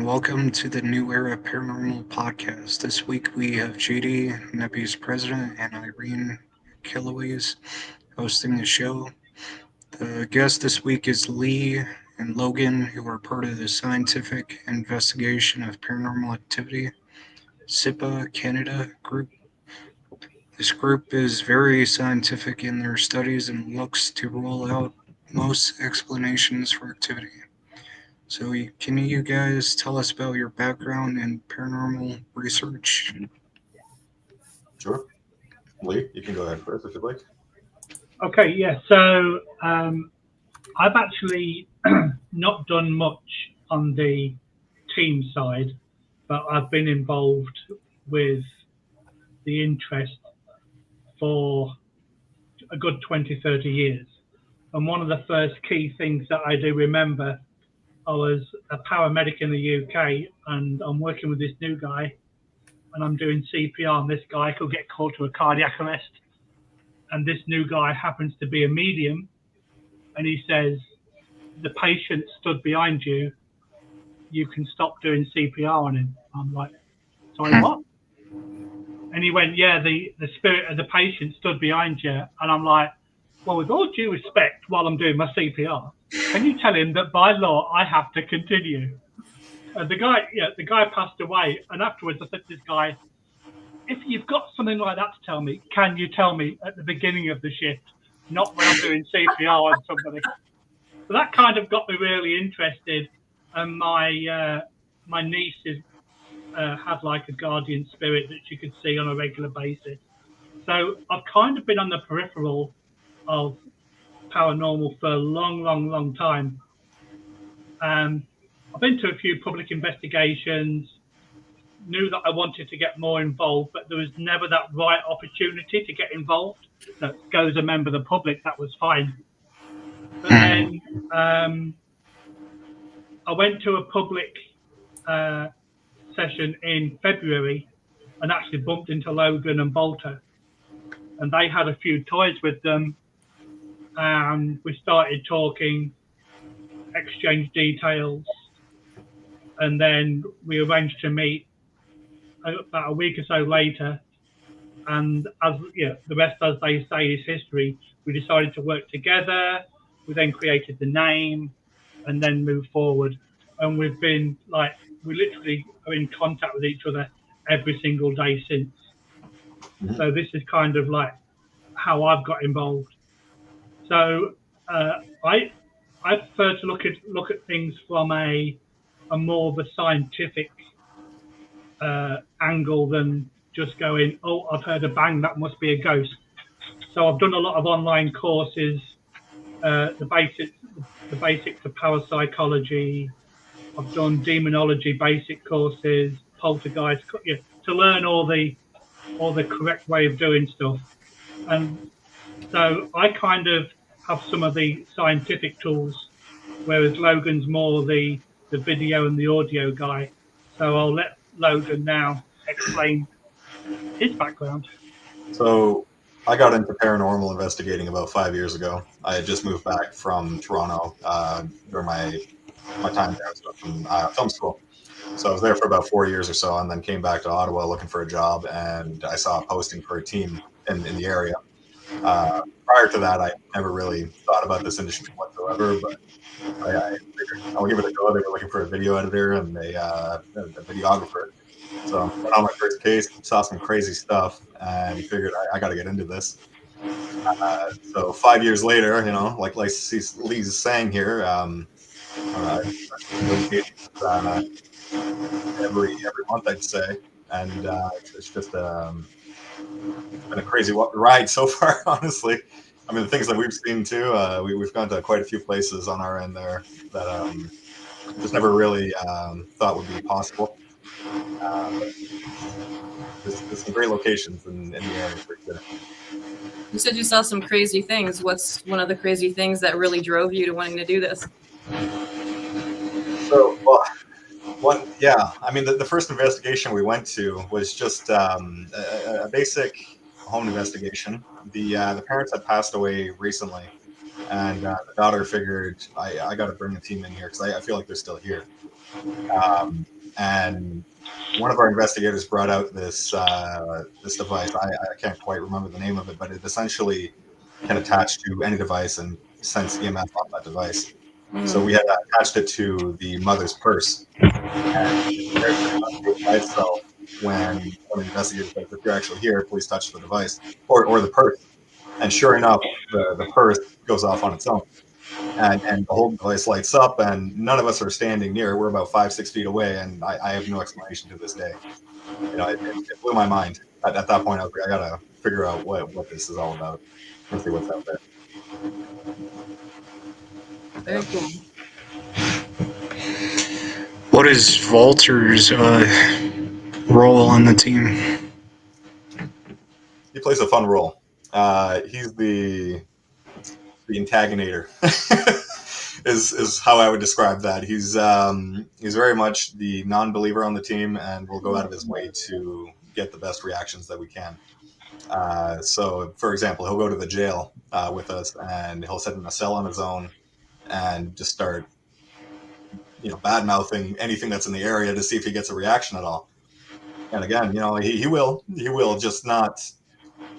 welcome to the New Era Paranormal Podcast. This week we have JD, Neppy's president, and Irene Kiloways hosting the show. The guest this week is Lee and Logan, who are part of the Scientific Investigation of Paranormal Activity, SIPA Canada group. This group is very scientific in their studies and looks to rule out most explanations for activity. So, can you guys tell us about your background in paranormal research? Sure. Lee, you can go ahead first if you'd like. Okay, yeah. So I've actually not done much on the team side, but I've been involved with the interest for a good 20, 30 years. And one of the first key things that I do remember, I was a paramedic in the UK and I'm working with this new guy and I'm doing CPR and this guy could get called to a cardiac arrest. And this new guy happens to be a medium and he says, the patient stood behind you, you can stop doing CPR on him. I'm like, sorry, what? And he went, yeah, the spirit of the patient stood behind you. And I'm like, well, with all due respect, while I'm doing my CPR, can you tell him that by law I have to continue? And the guy passed away. And afterwards I said to this guy, if you've got something like that to tell me, can you tell me at the beginning of the shift, not when I'm doing CPR on somebody? So that kind of got me really interested. And my niece had like a guardian spirit that she could see on a regular basis. So I've kind of been on the peripheral of paranormal for a long, long, long time. I've been to a few public investigations, knew that I wanted to get more involved, but there was never that right opportunity to get involved. So go as a member of the public, that was fine. But then I went to a public session in February and actually bumped into Logan and Bolter. And they had a few toys with them. And we started talking, exchanged details. And then we arranged to meet about a week or so later. And as the rest, as they say, is history. We decided to work together. We then created the name and then moved forward. And we've been we literally are in contact with each other every single day since. Mm-hmm. So this is kind of like how I've got involved. So I prefer to look at things from a more of a scientific angle than just going, oh, I've heard a bang, that must be a ghost. So I've done a lot of online courses, the basics of parapsychology. I've done demonology basic courses, poltergeist, to learn all the correct way of doing stuff. And so I kind of have some of the scientific tools, whereas Logan's more the video and the audio guy. So I'll let Logan now explain his background. So I got into paranormal investigating about 5 years ago. I had just moved back from Toronto during my time there. I was from film school. So I was there for about 4 years or so and then came back to Ottawa looking for a job. And I saw a posting for a team in the area. Prior to that, I never really thought about this industry whatsoever, but I figured I'll give it a go. They were looking for a video editor and a videographer. So I went on my first case, saw some crazy stuff, and figured I got to get into this. So 5 years later, like Lee's saying here, every month I'd say, and it's just it's been a crazy ride so far, honestly. I mean, the things that we've seen too, we've gone to quite a few places on our end there that just never really thought would be possible. There's some great locations in the area for sure. You said you saw some crazy things. What's one of the crazy things that really drove you to wanting to do this? So, I mean, the first investigation we went to was just a basic home investigation. The parents had passed away recently, and the daughter figured I got to bring a team in here because I feel like they're still here. and one of our investigators brought out this this device. I can't quite remember the name of it, but it essentially can attach to any device and sense EMF off that device. So we had attached it to the mother's purse, and there pretty much goes by itself when the investigator says, "If you're actually here, please touch the device or the purse." And sure enough, the purse goes off on its own, and the whole device lights up, and none of us are standing near. We're about 5-6 feet away, and I have no explanation to this day. It blew my mind. At that point, I was like, I gotta figure out what this is all about and see what's out there. Very cool. What is Walter's role on the team? He plays a fun role. He's the antagonator. is how I would describe that. He's very much the non-believer on the team, and will go out of his way to get the best reactions that we can. So, for example, he'll go to the jail with us, and he'll sit in a cell on his own, and just start, bad mouthing anything that's in the area to see if he gets a reaction at all. And again, he will, just not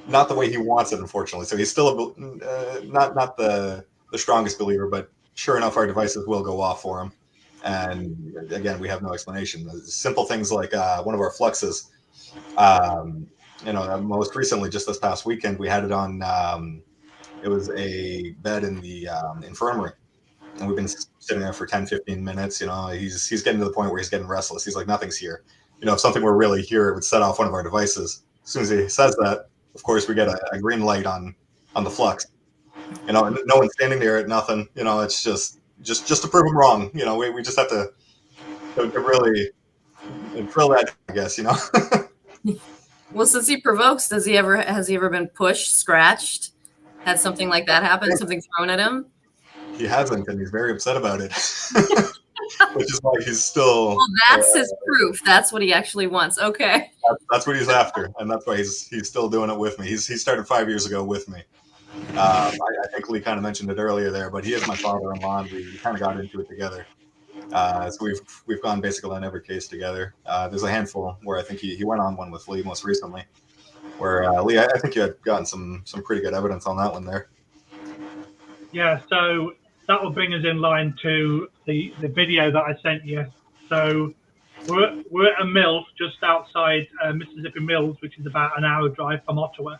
the way he wants it, unfortunately. So he's still not the strongest believer, but sure enough, our devices will go off for him. And again, we have no explanation. Simple things like one of our fluxes. Most recently, just this past weekend, we had it on. It was a bed in the infirmary, and we've been sitting there for 10-15 minutes. He's getting to the point where he's getting restless. He's like, nothing's here. If something were really here, it would set off one of our devices. As soon as he says that, of course, we get a green light on the flux. No one's standing there at nothing. It's just to prove him wrong. We just have to really drill that, I guess. Well, since he provokes, has he ever been pushed, scratched, had something like that happen, something thrown at him? He hasn't, and he's very upset about it. Which is why he's still. Well, that's his proof. That's what he actually wants. Okay. That's what he's after, and that's why he's still doing it with me. He started 5 years ago with me. I think Lee kind of mentioned it earlier there, but he is my father-in-law, and we kind of got into it together. So we've gone basically on every case together. There's a handful where I think he went on one with Lee most recently, where Lee, I think you had gotten some pretty good evidence on that one there. Yeah, so that will bring us in line to the video that I sent you. So we're at a mill just outside Mississippi Mills, which is about an hour drive from Ottawa.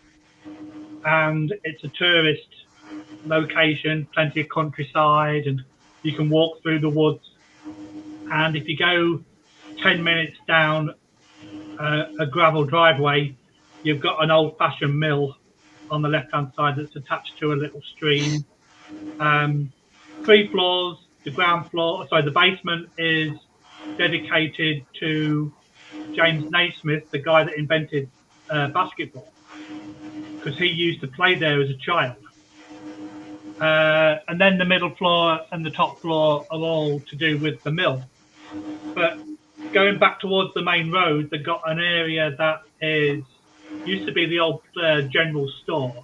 And it's a tourist location, plenty of countryside, and you can walk through the woods. And if you go 10 minutes down a gravel driveway, you've got an old-fashioned mill on the left-hand side that's attached to a little stream. 3 floors. The basement is dedicated to James Naismith, the guy that invented basketball, because he used to play there as a child. And then the middle floor and the top floor are all to do with the mill. But going back towards the main road, they've got an area that used to be the old general store.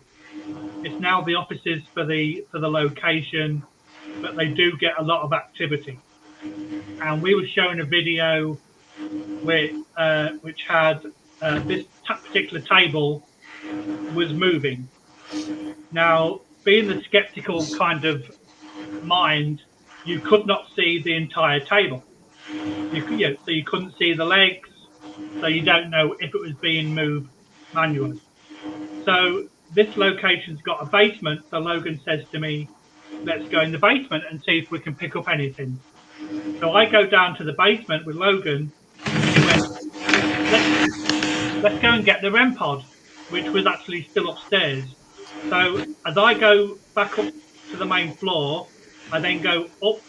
It's now the offices for the location, but they do get a lot of activity. And we were showing a video which had this particular table was moving. Now, being the skeptical kind of mind, you could not see the entire table. So you couldn't see the legs, so you don't know if it was being moved manually. So this location's got a basement, so Logan says to me, let's go in the basement and see if we can pick up anything. So I go down to the basement with Logan, and he went, let's go and get the REM pod, which was actually still upstairs. So as I go back up to the main floor, I then go up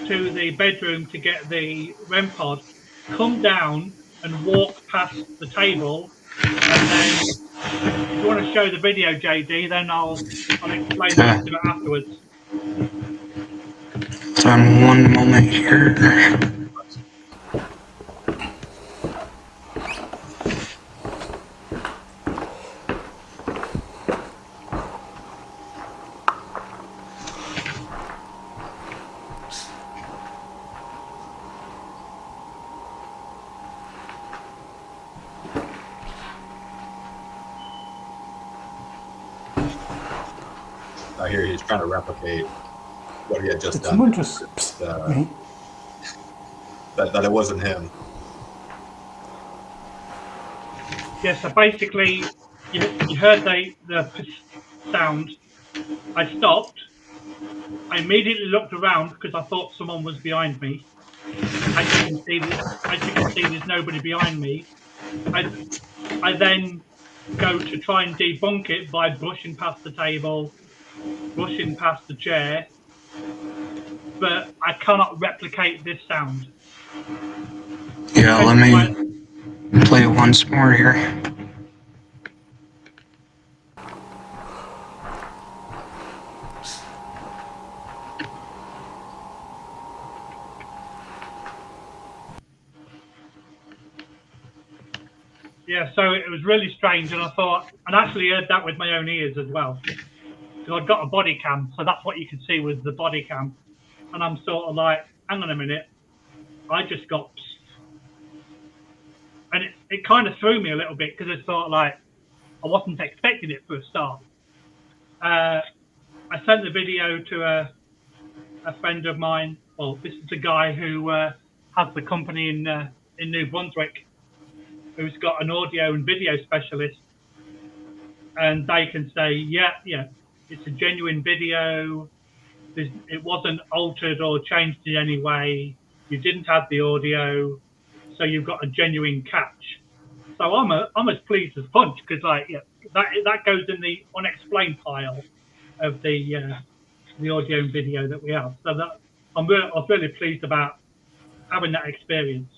to the bedroom to get the REM pod, come down and walk past the table, and then if you want to show the video, JD, then I'll explain that to it afterwards. So on one moment here. hear he's trying to replicate what he had just done. Someone just me. That it wasn't him. Yeah, so basically, you heard the sound. I stopped. I immediately looked around because I thought someone was behind me. As you can see, there's nobody behind me. I then go to try and debunk it by brushing past the table, brushing past the chair, but I cannot replicate this sound. Yeah, let me play it once more here. Yeah, so it was really strange, and I actually heard that with my own ears as well. Because I'd got a body cam, so that's what you could see was the body cam. And I'm sort of like, hang on a minute, I just got psst. And it kind of threw me a little bit because it's sort of like, I wasn't expecting it for a start. I sent the video to a friend of mine. Well, this is a guy who has the company in New Brunswick, who's got an audio and video specialist, and they can say, yeah, it's a genuine video. It wasn't altered or changed in any way. You didn't have the audio, so you've got a genuine catch. So I'm as pleased as punch because that goes in the unexplained pile of the audio and video that we have. So that I was really pleased about having that experience.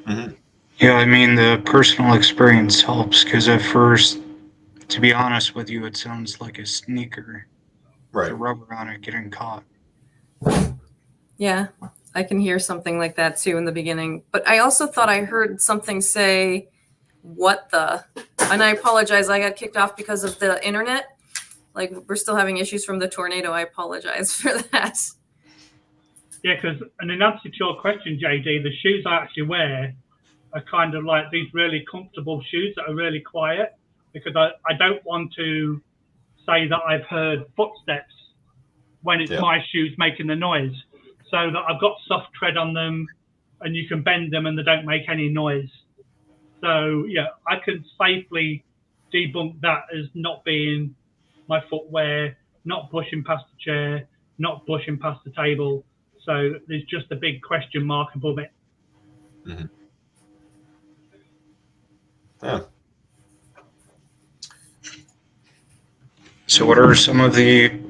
Mm-hmm. Yeah, I mean, the personal experience helps because at first, to be honest with you, it sounds like a sneaker. Right. The rubber on it getting caught. Yeah, I can hear something like that too in the beginning. But I also thought I heard something say, what the? And I apologize, I got kicked off because of the internet. Like, we're still having issues from the tornado. I apologize for that. Yeah, because, and in answer to your question, JD, the shoes I actually wear are kind of like these really comfortable shoes that are really quiet, because I don't want to say that I've heard footsteps when it's my shoes making the noise. So that I've got soft tread on them, and you can bend them and they don't make any noise. So yeah, I can safely debunk that as not being my footwear, not pushing past the chair, not pushing past the table. So there's just a big question mark above it. Mm-hmm. Yeah. So what are some of the,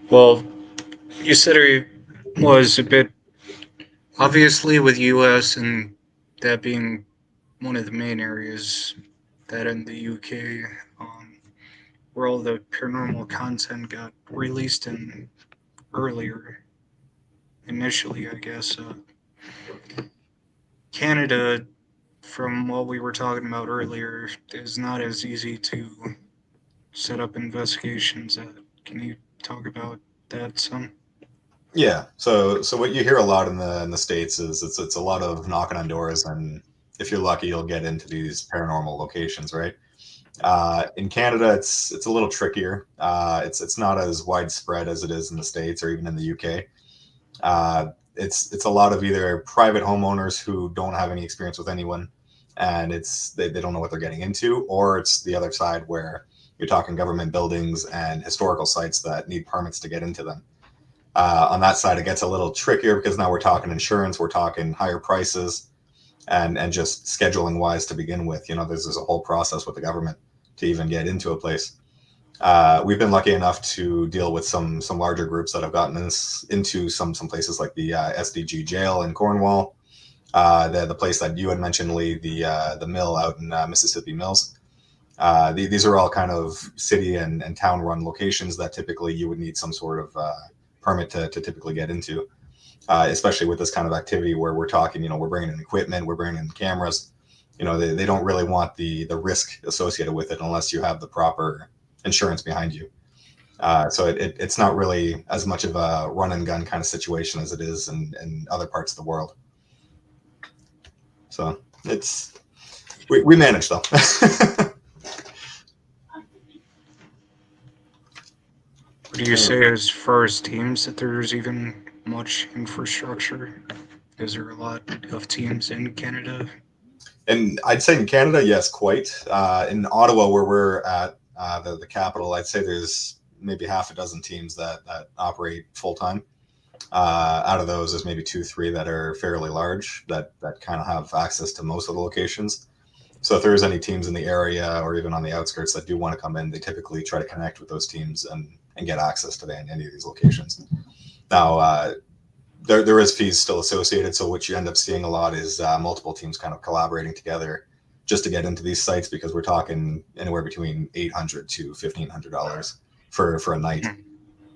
well, you said it was a bit, obviously with US and that being one of the main areas, that in the UK, where all the paranormal content got released in earlier, initially, I guess. Canada, from what we were talking about earlier, is not as easy to set up investigations at. Can you talk about that some? Yeah. So what you hear a lot in the States is it's a lot of knocking on doors, and if you're lucky, you'll get into these paranormal locations, right? In Canada, it's a little trickier. It's not as widespread as it is in the States or even in the UK. It's a lot of either private homeowners who don't have any experience with anyone, and they don't know what they're getting into, or it's the other side where you're talking government buildings and historical sites that need permits to get into them. On that side, it gets a little trickier because now we're talking insurance, we're talking higher prices, and just scheduling wise to begin with. There's a whole process with the government to even get into a place. We've been lucky enough to deal with some larger groups that have gotten us into some places like the SDG jail in Cornwall, the place that you had mentioned, Lee, the mill out in Mississippi Mills. These are all kind of city and town run locations that typically you would need some sort of permit to typically get into, especially with this kind of activity where we're talking, we're bringing in equipment, we're bringing in cameras. They don't really want the risk associated with it unless you have the proper insurance behind you. So it's not really as much of a run and gun kind of situation as it is in other parts of the world. So we manage though. Would you say as far as teams that there's even much infrastructure? Is there a lot of teams in Canada? And I'd say in Canada, yes, quite. In Ottawa, where we're at, the capital, I'd say there's maybe half a dozen teams that operate full time. Out of those, there's maybe 2-3 that are fairly large that kind of have access to most of the locations. So if there's any teams in the area or even on the outskirts that do want to come in, they typically try to connect with those teams and get access to any of these locations. Now, there is fees still associated. So what you end up seeing a lot is multiple teams kind of collaborating together just to get into these sites, because we're talking anywhere between $800 to $1,500 for a night.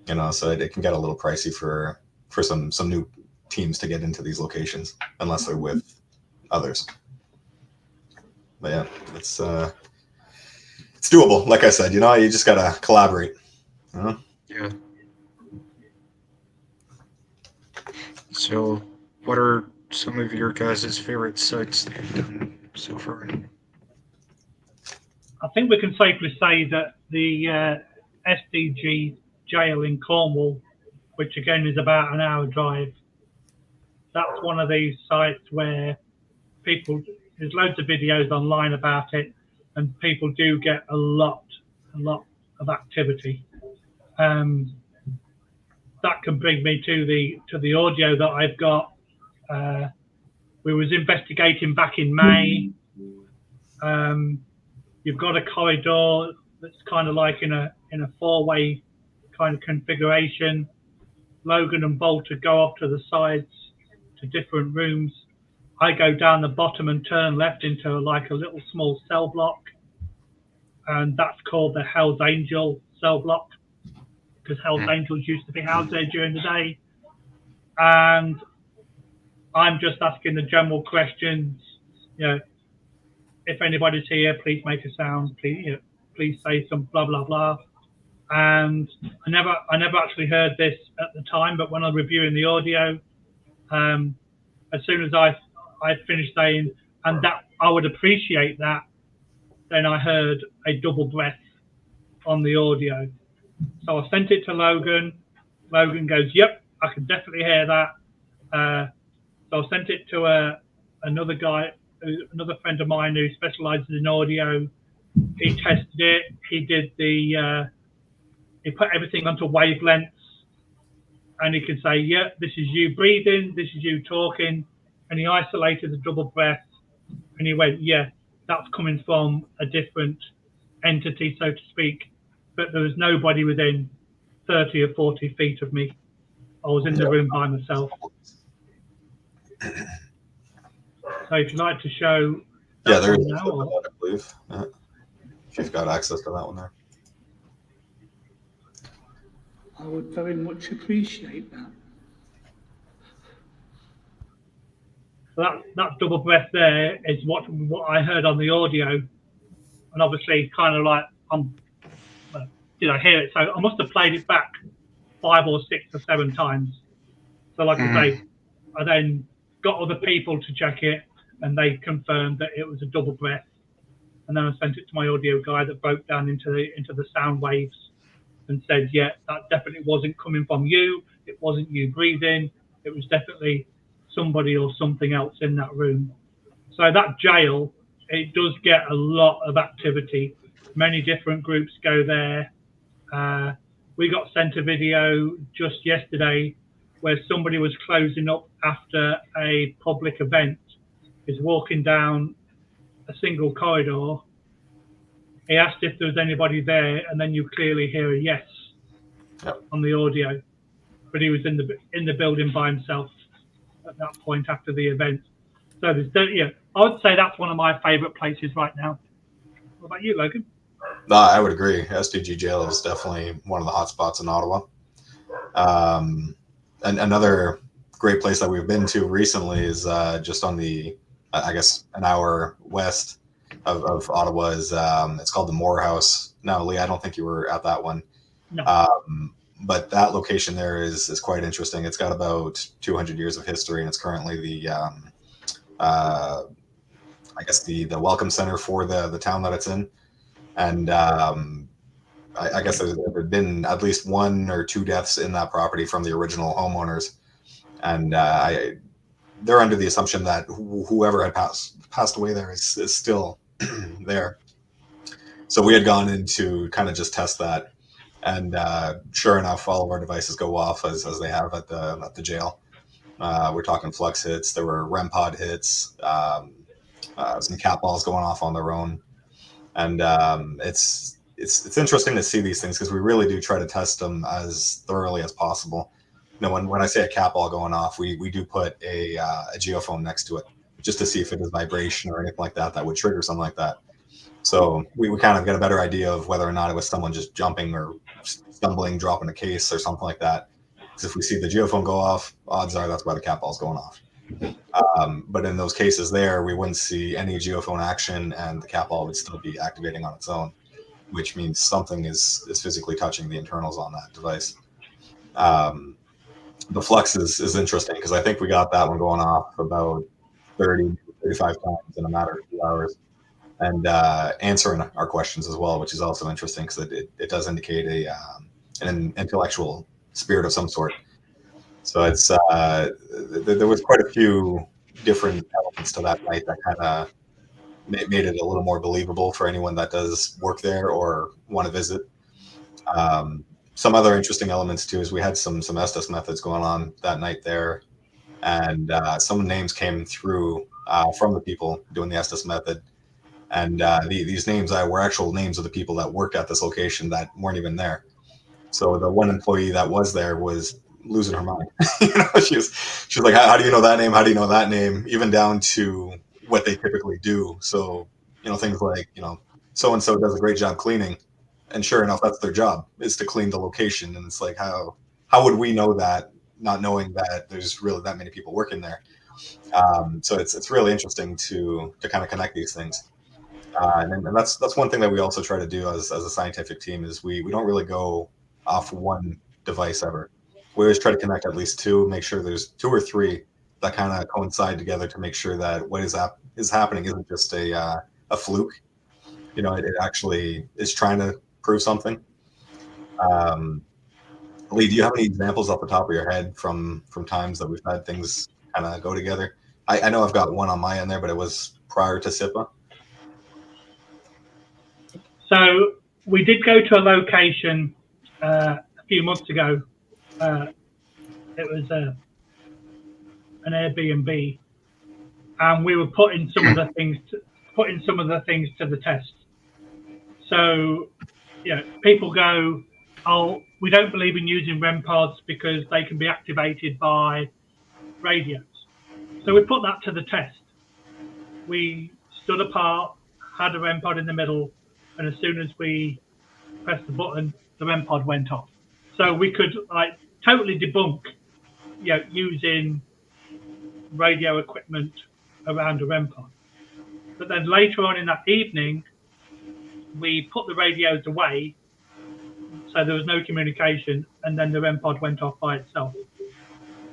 You know, so it can get a little pricey for some new teams to get into these locations unless they're with others. But yeah, it's doable. Like I said, you know, you just gotta collaborate. You know? Yeah. So, what are some of your guys' favorite sites that you've done so far? I think we can safely say that the SDG jail in Cornwall, which again is about an hour drive, that's one of these sites where people, there's loads of videos online about it, and people do get a lot of activity. That can bring me to the audio that I've got. We was investigating back in May. You've got a corridor that's kind of like in a 4-way kind of configuration. Logan and Bolter go off to the sides to different rooms. I go down the bottom and turn left into like a little small cell block, and that's called the Hell's Angel cell block, because Hell's Angels used to be housed there during the day. And I'm just asking the general questions, you know, if anybody's here, please make a sound, please, you know, please say some blah blah blah. And I never actually heard this at the time, but when I was reviewing the audio, as soon as I finished saying, and that I would appreciate that, then I heard a double breath on the audio. So I sent it to Logan. Logan goes, "Yep, I can definitely hear that." So I sent it to another guy, another friend of mine who specializes in audio. He tested it. He did he put everything onto wavelengths, and he could say, "Yeah, this is you breathing, this is you talking," and he isolated the double breath, and he went, "Yeah, that's coming from a different entity, so to speak." But there was nobody within 30 or 40 feet of me. I was in the room by myself. So if you'd like to show that there is now, I believe. If you've got access to that one there. I would very much appreciate that. So that double breath there is what I heard on the audio, and obviously kind of like did I hear it? So I must have played it back 5 or 6 or 7 times. So like I say, I then got other people to check it, and they confirmed that it was a double breath. And then I sent it to my audio guy that broke down into the sound waves and said, "Yeah, that definitely wasn't coming from you. It wasn't you breathing. It was definitely somebody or something else in that room." So that jail, it does get a lot of activity. Many different groups go there. We got sent a video just yesterday where somebody was closing up after a public event, is walking down a single corridor. He asked if there was anybody there, and then you clearly hear a yes on the audio. But he was in the building by himself at that point after the event. So I would say that's one of my favourite places right now. What about you, Logan? No, I would agree. SDG Jail is definitely one of the hot spots in Ottawa. And another great place that we've been to recently is just on the, I guess, an hour west of Ottawa is it's called the Moore House. Now, Lee, I don't think you were at that one. No. But that location there is quite interesting. It's got about 200 years of history, and it's currently the I guess the welcome center for the town that it's in. And I guess there had been at least 1 or 2 deaths in that property from the original homeowners, and they're under the assumption that whoever had passed away there is still there. So we had gone in to kind of just test that, and sure enough, all of our devices go off as they have at the jail. We're talking flux hits. There were REM pod hits. Some cat balls going off on their own, and it's interesting to see these things because we really do try to test them as thoroughly as possible. You know, when I say a cat ball going off, we do put a geophone next to it just to see if it is vibration or anything like that would trigger something like that. So we kind of get a better idea of whether or not it was someone just jumping or stumbling, dropping a case or something like that. Because if we see the geophone go off, odds are that's why the cat ball's going off. But in those cases there, we wouldn't see any geophone action and the cat ball would still be activating on its own, which means something is physically touching the internals on that device. The flux is interesting because I think we got that one going off about 30, 35 times in a matter of 2 hours. And answering our questions as well, which is also interesting because it does indicate an intellectual spirit of some sort. So it's there was quite a few different elements to that night that kind of made it a little more believable for anyone that does work there or want to visit. Some other interesting elements too is we had some Estes methods going on that night there, and some names came through from the people doing the Estes method. And these names were actual names of the people that worked at this location that weren't even there. So the one employee that was there was losing her mind. You know, she was like, how do you know that name? How do you know that name? Even down to what they typically do. So, you know, things like, you know, so-and-so does a great job cleaning. And sure enough, that's their job, is to clean the location. And it's like, how would we know that, not knowing that there's really that many people working there? So it's really interesting to kind of connect these things. And that's one thing that we also try to do as a scientific team is we don't really go off one device ever. We always try to connect at least 2, make sure there's 2 or 3 that kind of coincide together to make sure that what is happening isn't just a fluke. You know, it actually is trying to prove something. Lee, do you have any examples off the top of your head from times that we've had things kind of go together? I know I've got one on my end there, but it was prior to SIPA. So we did go to a location a few months ago. It was an Airbnb, and we were putting some of the things to the test. So, you know, people go, "Oh, we don't believe in using REM pods because they can be activated by radios." So we put that to the test. We stood apart, had a REM pod in the middle, and as soon as we pressed the button, the REM pod went off. So we could like totally debunk, you know, using radio equipment around a REM pod. But then later on in that evening, we put the radios away, so there was no communication, and then the REM pod went off by itself.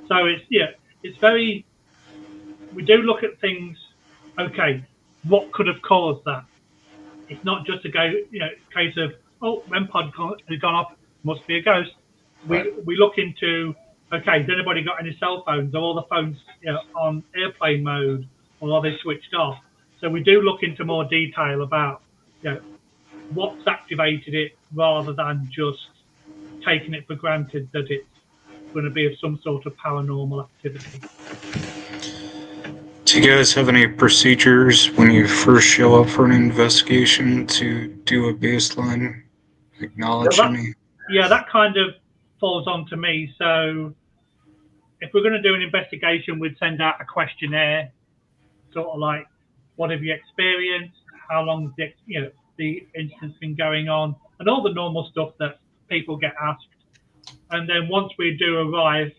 So it's very. We do look at things. Okay, what could have caused that? It's not just a case of, oh, REM pod has gone off, must be a ghost. We look into, okay, has anybody got any cell phones? Are all the phones, you know, on airplane mode, or are they switched off? So we do look into more detail about, you know, what's activated it, rather than just taking it for granted that it's going to be of some sort of paranormal activity. Do you guys have any procedures when you first show up for an investigation to do a baseline? Acknowledge any? Yeah, that kind of falls on to me. So if we're going to do an investigation, we'd send out a questionnaire, sort of like, what have you experienced? How long has the incident's been going on? And all the normal stuff that people get asked. And then once we do arrive,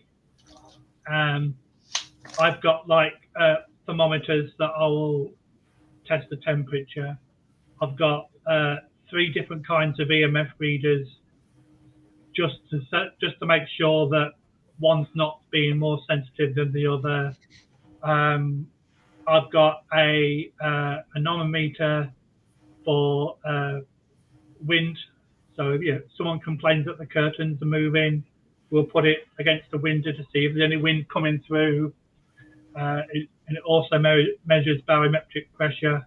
I've got like thermometers that I will test the temperature. I've got 3 different kinds of EMF readers, just to make sure that one's not being more sensitive than the other. I've got a anemometer for wind, So if someone complains that the curtains are moving, we'll put it against the window to see if there's any wind coming through. And it also measures barometric pressure.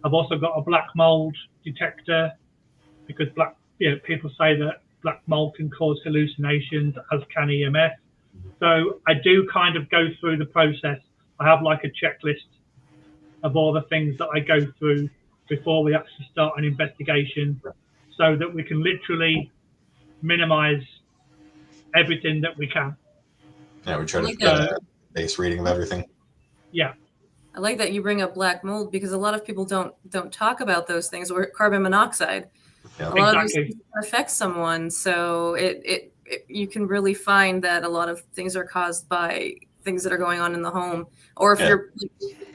I've also got a black mold detector because people say that black mold can cause hallucinations, as can EMF. So I do kind of go through the process. I have like a checklist of all the things that I go through before we actually start an investigation, so that we can literally minimize everything that we can. Yeah, we try to get a base reading of everything. Yeah. I like that you bring up black mold, because a lot of people don't talk about those things, or carbon monoxide. Yeah. A lot of these things affect someone, so it you can really find that a lot of things are caused by things that are going on in the home. Or if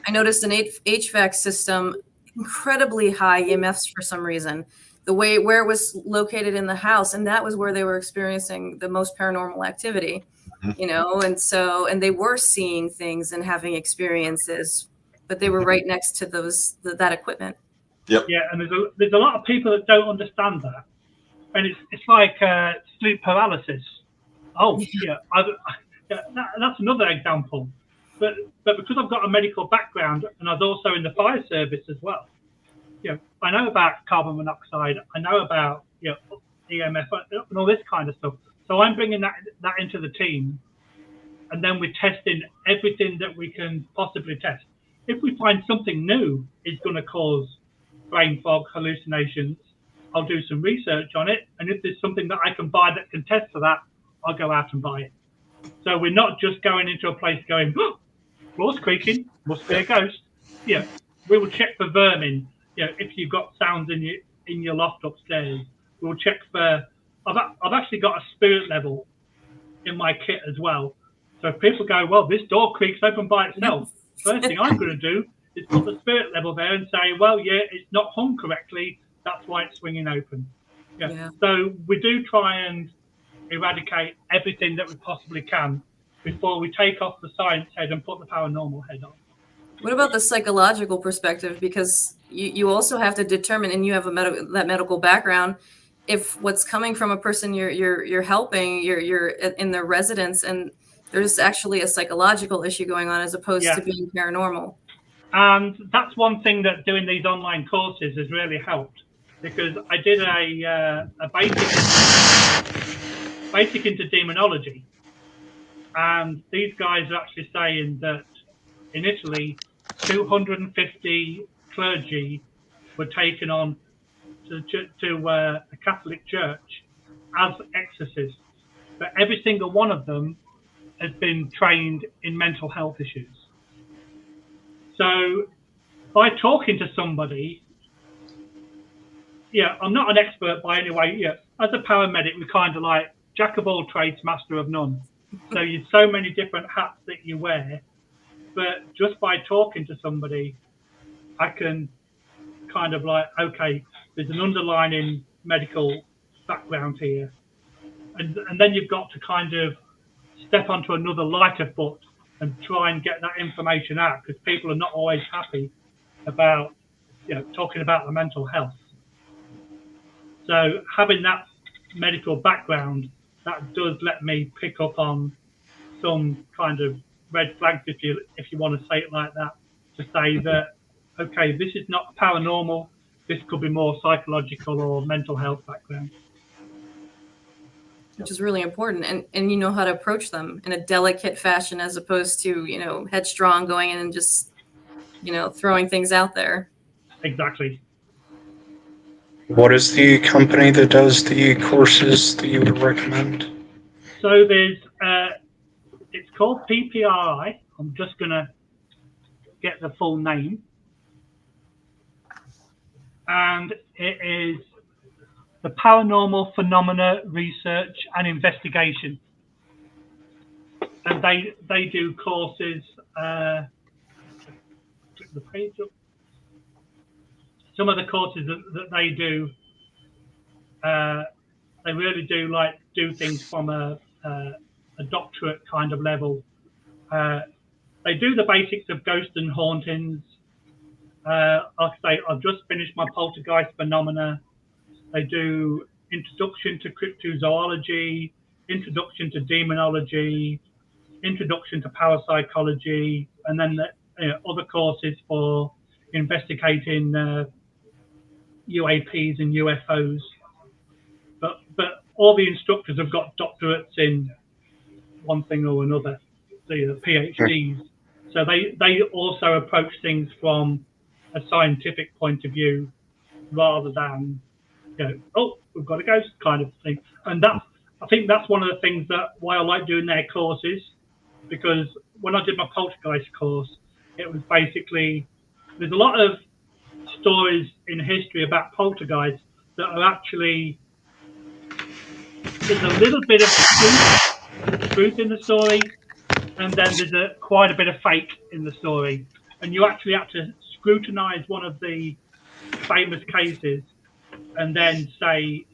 I noticed an HVAC system, incredibly high EMFs for some reason, where it was located in the house, and that was where they were experiencing the most paranormal activity. And they were seeing things and having experiences, but they were right next to that equipment. Yep. Yeah, and there's a lot of people that don't understand that, and it's like sleep paralysis. Oh, yeah, that's another example. But because I've got a medical background, and I was also in the fire service as well, I know about carbon monoxide, I know about EMF and all this kind of stuff. So I'm bringing that into the team, and then we're testing everything that we can possibly test. If we find something new is going to cause brain fog, hallucinations, I'll do some research on it. And if there's something that I can buy that can test for that, I'll go out and buy it. So we're not just going into a place going, oh, floor's creaking, must be a ghost. Yeah, we will check for vermin. If you've got sounds in your loft upstairs, we'll check for. I've actually got a spirit level in my kit as well. So if people go, well, this door creaks open by itself, first thing I'm going to do is put the spirit level there and say, well, it's not hung correctly. That's why it's swinging open. Yeah. So we do try and eradicate everything that we possibly can before we take off the science head and put the paranormal head on. What about the psychological perspective? Because you also have to determine, and you have that medical background, if what's coming from a person you're helping, you're in their residence, and there's actually a psychological issue going on as opposed to being paranormal. And that's one thing that doing these online courses has really helped, because I did a basic into demonology, and these guys are actually saying that in Italy, 250 clergy were taken on to a Catholic church as exorcists, but every single one of them has been trained in mental health issues. So by talking to somebody, I'm not an expert by any way. As a paramedic, we're kind of like jack of all trades, master of none. So you've so many different hats that you wear, but just by talking to somebody, I can kind of like, okay, there's an underlying medical background here. And then you've got to kind of step onto another lighter foot and try and get that information out, because people are not always happy about talking about the mental health. So having that medical background, that does let me pick up on some kind of red flags, if you want to say it like that, to say that, okay, this is not paranormal, this could be more psychological or mental health background. Which is really important, and you know how to approach them in a delicate fashion, as opposed to headstrong, going in and just throwing things out there. Exactly. What is the company that does the courses that you would recommend? So there's it's called PPRI. I'm just gonna get the full name, and it is the Paranormal Phenomena Research and Investigation, and they do courses. Click the page up. Some of the courses that they do, they really do things from a doctorate kind of level. They do the basics of ghosts and hauntings. Like I say, I've just finished my poltergeist phenomena. They do introduction to cryptozoology, introduction to demonology, introduction to parapsychology, and then other courses for investigating UAPs and UFOs. But all the instructors have got doctorates in one thing or another, the PhDs. So they also approach things from a scientific point of view rather than, oh, we've got a ghost kind of thing. And I think that's one of the things why I like doing their courses, because when I did my poltergeist course, it was basically, there's a lot of stories in history about poltergeists that are actually, there's a little bit of truth in the story, and then there's quite a bit of fake in the story. And you actually have to scrutinize one of the famous cases and then say,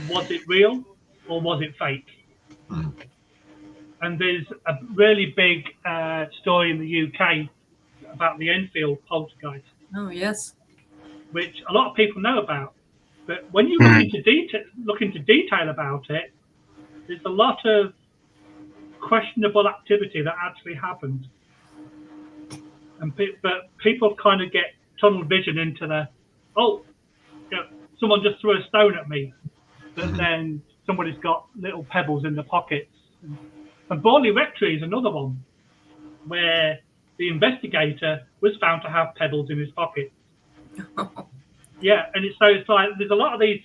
was it real or was it fake? And there's a really big story in the UK about the Enfield poltergeist. Oh, yes. Which a lot of people know about. But when you look into detail about it, there's a lot of questionable activity that actually happened. But people kind of get tunnel vision into someone just threw a stone at me, but then somebody's got little pebbles in the pockets. And Borley Rectory is another one where the investigator was found to have pebbles in his pocket. Yeah, and it's like there's a lot of these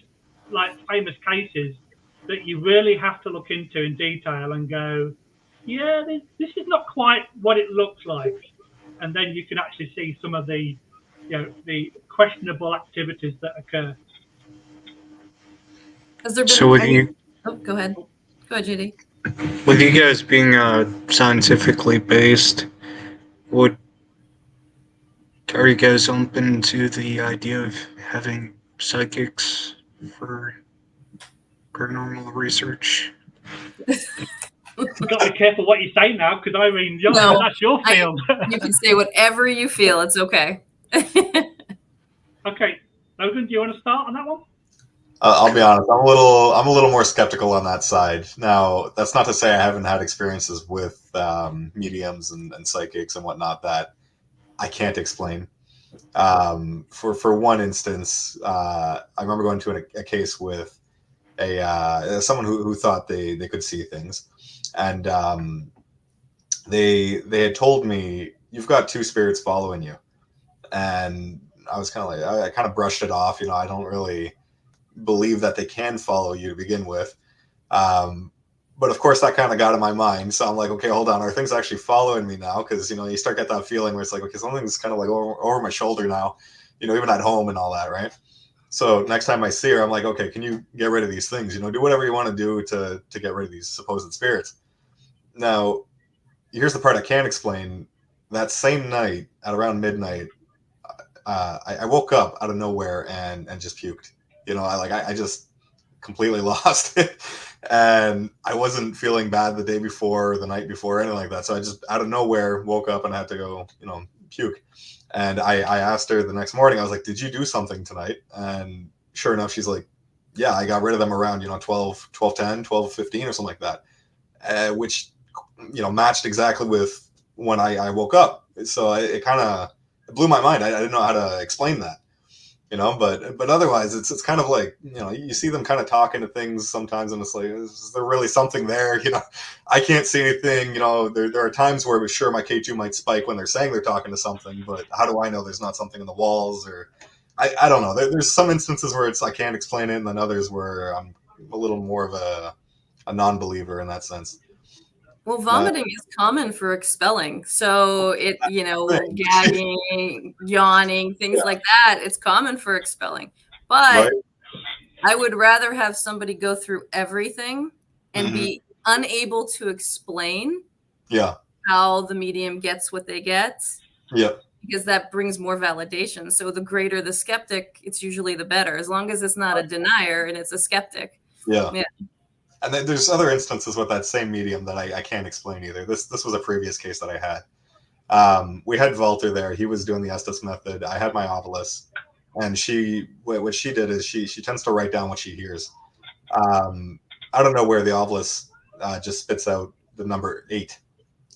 like famous cases that you really have to look into in detail and go, yeah, this is not quite what it looks like. And then you can actually see some of the questionable activities that occur. Has there been? So with you, go ahead. Go ahead, JD. with you guys being scientifically based, are you guys open to the idea of having psychics for paranormal research? You've got to be careful what you say now, because Irene, that's your field. You can say whatever you feel. It's okay. Okay, Logan, do you want to start on that one? I'll be honest. I'm a little more skeptical on that side. Now, that's not to say I haven't had experiences with mediums and psychics and whatnot that I can't explain. For one instance, I remember going to a case with someone who thought they could see things, and they had told me, you've got two spirits following you, and I was kind of like, I kind of brushed it off. I don't really believe that they can follow you to begin with. But of course that kind of got in my mind. So I'm like, okay, hold on. Are things actually following me now? Because, you start get that feeling where it's like, okay, something's kind of like over my shoulder now, even at home and all that. Right. So next time I see her, I'm like, okay, can you get rid of these things? Do whatever you want to do to get rid of these supposed spirits. Now, here's the part I can't explain. That same night at around midnight, I woke up out of nowhere and just puked. I just completely lost it. And I wasn't feeling bad the day before or the night before or anything like that. So I just out of nowhere woke up and had to go, puke. And I asked her the next morning, I was like, did you do something tonight? And sure enough, she's like, yeah, I got rid of them around, 12:10, 12:15 or something like that, which, matched exactly with when I woke up. So it kind of blew my mind. I didn't know how to explain that. But otherwise it's kind of like, you see them kind of talking to things sometimes and it's like, is there really something there? I can't see anything. There are times where sure my K2 might spike when they're saying they're talking to something, but how do I know there's not something in the walls? Or I don't know. There's some instances where I can't explain it, and then others where I'm a little more of a non-believer in that sense. Well, vomiting is common for expelling. So gagging, yawning, things like that, it's common for expelling. But I would rather have somebody go through everything and be unable to explain how the medium gets what they get. Yeah. Because that brings more validation. So the greater the skeptic, it's usually the better, as long as it's not a denier and it's a skeptic. Yeah. And then there's other instances with that same medium that I can't explain either. This was a previous case that I had. We had Walter there. He was doing the Estes method. I had my Ovilus. And what she did is she tends to write down what she hears. Out of nowhere, the obelisk just spits out the number 8.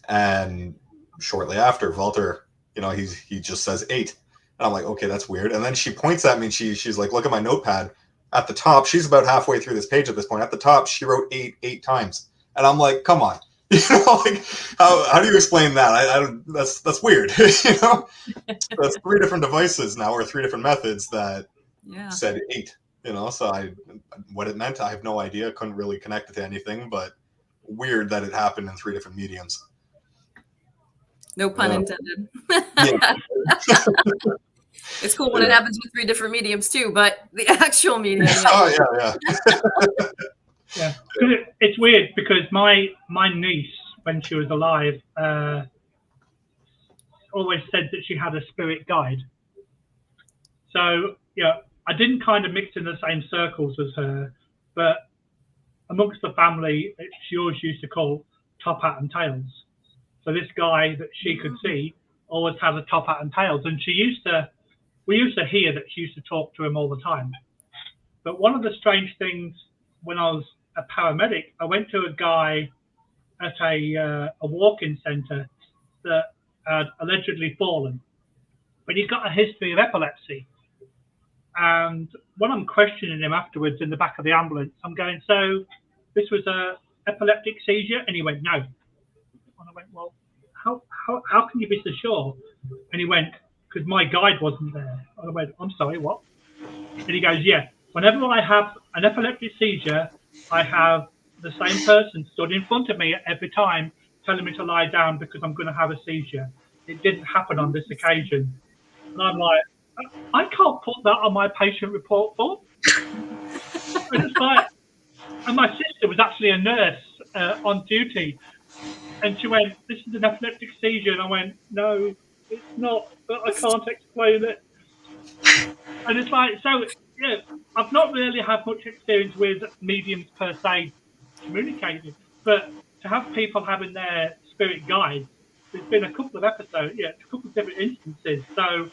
And shortly after, Walter, he just says 8. And I'm like, okay, that's weird. And then she points at me and she's like, look at my notepad. At the top, she's about halfway through this page at this point. At the top, she wrote 8 times. And I'm like, come on. Like, how do you explain that? I don't, that's weird. That's 3 different devices now, or 3 different methods that said 8. So what it meant, I have no idea. Couldn't really connect it to anything, but weird that it happened in 3 different mediums. No pun intended. Yeah. It's cool when it happens with 3 different mediums too, but the actual medium. Oh yeah. Yeah, it's weird because my niece, when she was alive, always said that she had a spirit guide. So I didn't kind of mix in the same circles as her, but amongst the family, she always used to call top hat and tails. So this guy that she could see always had a top hat and tails, and we used to hear that she used to talk to him all the time. But one of the strange things, when I was a paramedic, I went to a guy at a walk-in centre that had allegedly fallen, but he's got a history of epilepsy. And when I'm questioning him afterwards in the back of the ambulance, I'm going, so this was a epileptic seizure? And he went, no. And I went, well, how can you be so sure? And he went, because my guide wasn't there. And I went, I'm sorry, what? And he goes, yeah, whenever I have an epileptic seizure, I have the same person stood in front of me every time telling me to lie down because I'm going to have a seizure. It didn't happen on this occasion. And I'm like, I can't put that on my patient report form. And it's like, and my sister was actually a nurse on duty. And she went, this is an epileptic seizure. And I went, no, it's not, but I can't explain it. And it's like, so, I've not really had much experience with mediums per se communicating, but to have people having their spirit guides, there's been a couple of episodes, a couple of different instances. So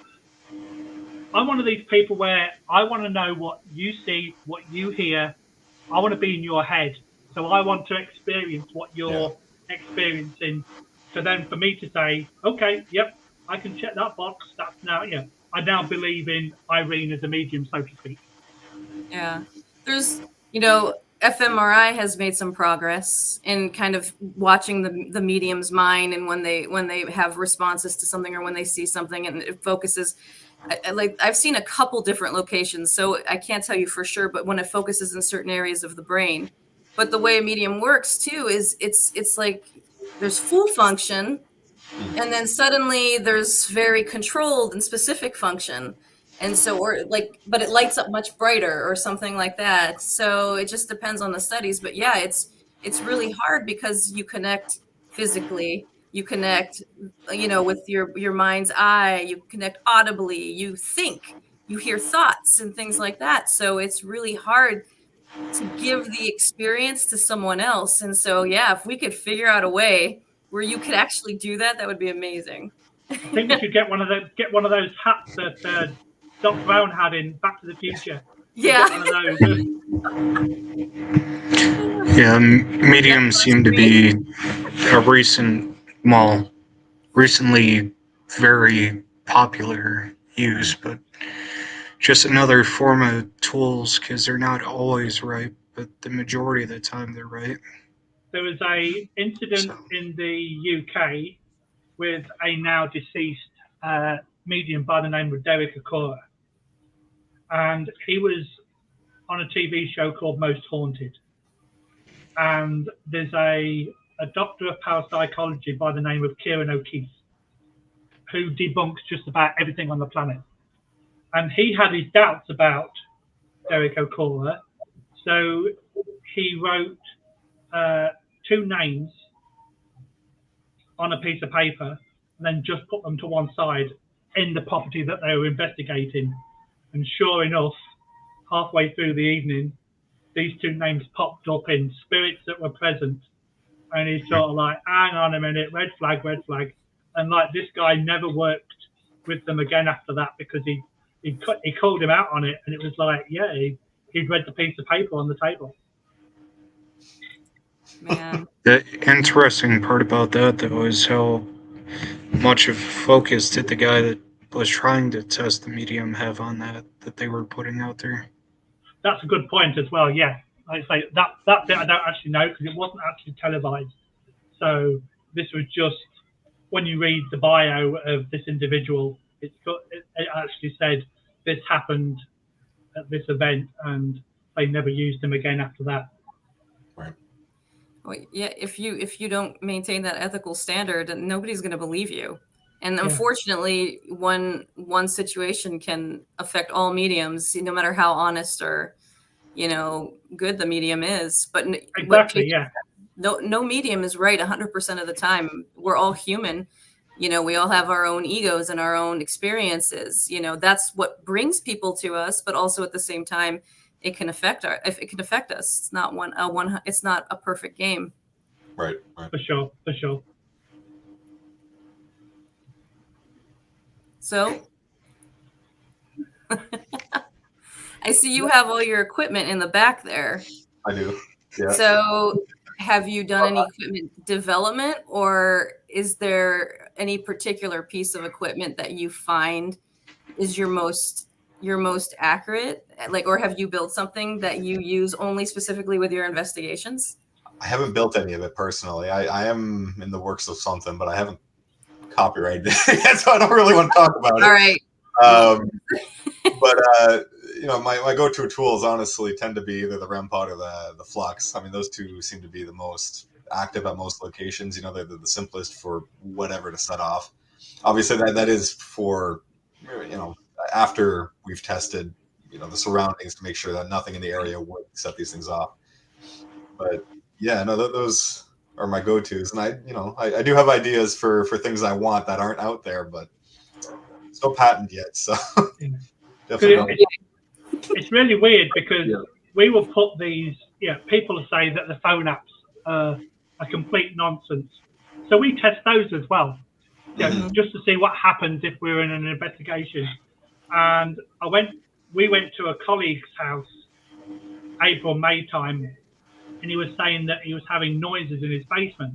I'm one of these people where I want to know what you see, what you hear. I want to be in your head. So I want to experience what you're experiencing. So then for me to say, okay, yep, I can check that box. That's now, I now believe in Irene as a medium, so to speak. Yeah. There's, fMRI has made some progress in kind of watching the medium's mind, and when they have responses to something or when they see something and it focuses. I've seen a couple different locations, so I can't tell you for sure, but when it focuses in certain areas of the brain. But the way a medium works too is it's like there's full function, and then suddenly there's very controlled and specific function. And so, but it lights up much brighter or something like that. So it just depends on the studies. But yeah, it's really hard because you connect physically, you connect, with your mind's eye, you connect audibly, you think, you hear thoughts and things like that. So it's really hard to give the experience to someone else. And so, if we could figure out a way where you could actually do that, that would be amazing. I think we should get one of those hats that Doc Brown had in Back to the Future. Yeah. Mediums seem to be a recently very popular use, but just another form of tools because they're not always right, but the majority of the time they're right. There was a incident in the UK with a now deceased medium by the name of Derek Okora. And he was on a TV show called Most Haunted. And there's a doctor of parapsychology by the name of Kieran O'Keefe who debunks just about everything on the planet. And he had his doubts about Derek Okora. So he wrote 2 names on a piece of paper and then just put them to one side in the property that they were investigating. And sure enough, halfway through the evening, these 2 names popped up in spirits that were present. And he's sort of like, hang on a minute, red flag. And like this guy never worked with them again after that because he called him out on it. And it was like, he'd read the piece of paper on the table. Man. The interesting part about that, though, is how much of focus did the guy that was trying to test the medium have on that they were putting out there? That's a good point as well. Yeah, like I say that bit I don't actually know because it wasn't actually televised. So this was just when you read the bio of this individual, it actually said this happened at this event, and they never used him again after that. Right. Well, yeah, if you don't maintain that ethical standard, nobody's going to believe you. And unfortunately, one situation can affect all mediums, no matter how honest or good the medium is. But Exactly. Yeah. no medium is right 100% of the time. We're all human. We all have our own egos and our own experiences. That's what brings people to us, but also at the same time, it can affect us. It's not it's not a perfect game. Right. For sure. So I see you have all your equipment in the back there. I do. Yeah. So have you done any equipment development, or is there any particular piece of equipment that you find is your most accurate? Like, or have you built something that you use only specifically with your investigations? I haven't built any of it personally. I am in the works of something, but I haven't copyrighted it yet, so I don't really want to talk about it. All right. But my go-to tools honestly tend to be either the REM pod or the flux. I mean, those two seem to be the most active at most locations. They're the simplest for whatever to set off. Obviously, that is for after we've tested the surroundings to make sure that nothing in the area would set these things off. But yeah, no, those are my go-tos, and I do have ideas for things I want that aren't out there, but it's no patent yet, so definitely. It's really weird because we will put these. People say that the phone apps are complete nonsense, so we test those as well, just to see what happens if we're in an investigation. And we went to a colleague's house, April, May time, and he was saying that he was having noises in his basement.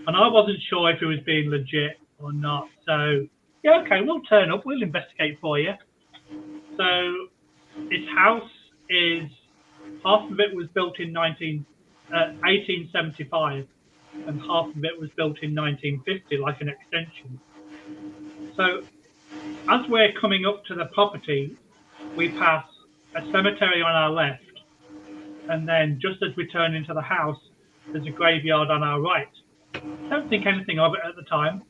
And I wasn't sure if he was being legit or not. So, okay, we'll turn up, we'll investigate for you. So, his house is, half of it was built in 1875, and half of it was built in 1950, like an extension. So, as we're coming up to the property, we pass a cemetery on our left, and then just as we turn into the house, there's a graveyard on our right. Don't think anything of it at the time.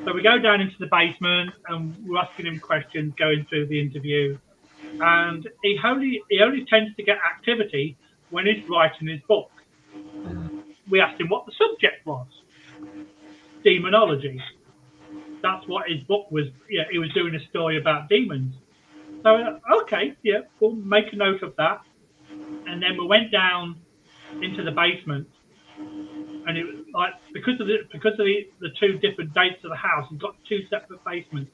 So we go down into the basement and we're asking him questions, going through the interview. And he only tends to get activity when he's writing his book. We asked him what the subject was. Demonology. That's what his book was. He was doing a story about demons. So, okay, we'll make a note of that. And then we went down into the basement, and it was like because of the two different dates of the house, we've got two separate basements.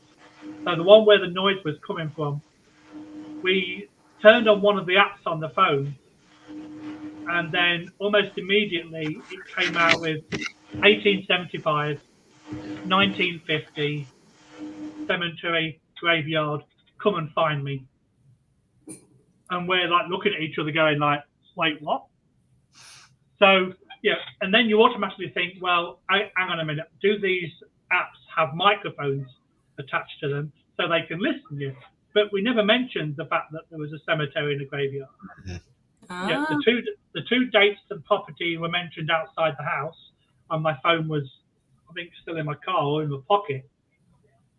So the one where the noise was coming from, we turned on one of the apps on the phone, and then almost immediately it came out with 1875, 1950, cemetery, graveyard, come and find me. And we're like looking at each other going like, wait, what? So, and then you automatically think, well, hang on a minute. Do these apps have microphones attached to them so they can listen to you? But we never mentioned the fact that there was a cemetery and a graveyard. The two dates and property were mentioned outside the house, and my phone was, I think, still in my car or in my pocket.